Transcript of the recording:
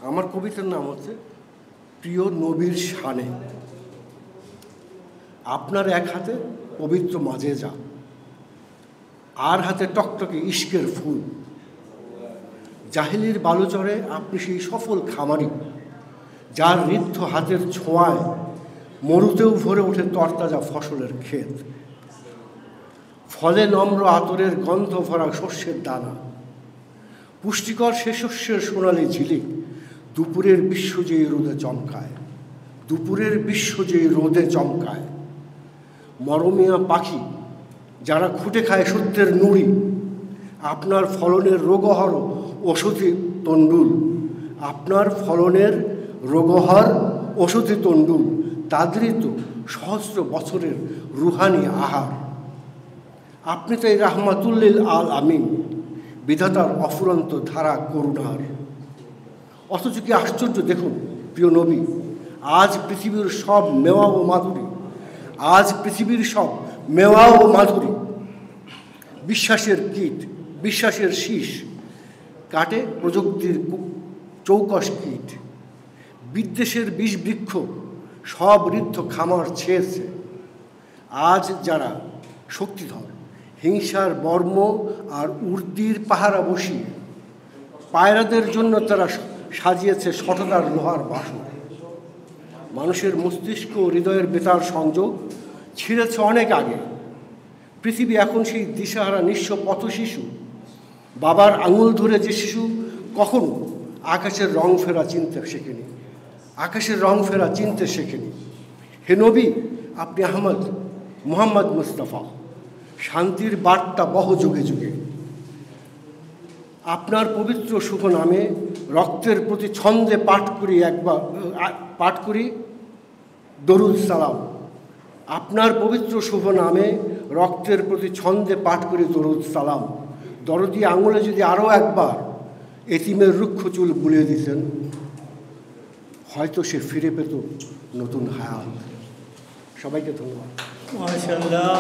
আমার কবিতার নাম হচ্ছে প্রিয় নবীর শানে। আপনার এক হাতে পবিত্র মাজেজা, আর হাতে টকটকে ইশকের ফুল। জাহিলির বালুচরে আপনি সেই সফল খামারি, যার ঋদ্ধ হাতের ছোঁয়ায় মরুতেও ভরে ওঠে তরতাজা ফসলের ক্ষেত। ফলে নম্র আতরের গন্ধ ভরা শস্যের দানা, পুষ্টিকর সে শস্যের সোনালি ঝিলিক দুপুরের বিশ্বজয়ী রোদে চমকায়, দুপুরের বিশ্বজয়ী রোদে চমকায়। মরমিয়া পাখি যারা খুঁটে খায় সত্যের নুড়ি, আপনার ফলনের রোগহর ওষুধি তণ্ডুল, আপনার ফলনের রোগহর ওষুধি তণ্ডুল, তাদেরই তো সহস্র বছরের রুহানি আহার। আপনি তাই রাহমাতুল্লিল আল আমিন, বিধাতার অফুরন্ত ধারা করুণার। অথচ কি আশ্চর্য দেখুন প্রিয় নবী, আজ পৃথিবীর সব মেওয়া ও মাধুরী, আজ পৃথিবীর সব মেওয়া ও মাধুরী বিশ্বাসের কীট, বিশ্বাসের শীষ কাটে প্রযুক্তির চৌকস কীট। বিদ্বেষের বিষ বৃক্ষ সব ঋদ্ধ খামার ছেয়েছে। আজ যারা শক্তিধর হিংসার বর্ম আর উর্দির পাহারা বসিয়ে পায়রাদের জন্য তারা সাজিয়েছে সততার লোহার বাসন। মানুষের মস্তিষ্ক ও হৃদয়ের বেতার সংযোগ ছিঁড়েছে অনেক আগে। পৃথিবী এখন সেই দিশাহারা নিঃস্ব পথ শিশু। বাবার আঙুল ধরে যে শিশু কখনো আকাশের রং ফেরা চিনতে শেখেনি, আকাশের রং ফেরা চিনতে শেখেনি। হে নবী, আপনি আহমদ মুহাম্মদ মুস্তাফা, শান্তির বার্তা বহ যুগে যুগে। আপনার পবিত্র শুভ নামে রক্তের প্রতি ছন্দে পাঠ করি দরুদ সালাম। আপনার পবিত্র শুভ নামে রক্তের প্রতি ছন্দে পাঠ করি দরুদ সালাম। দরদি আঙুলে যদি আরও একবার এতিমের রুক্ষ চুল বুলিয়ে দিতেন, হয়তো সে ফিরে পেত নতুন হায়াত। সবাইকে ধন্যবাদ। মাশাআল্লাহ।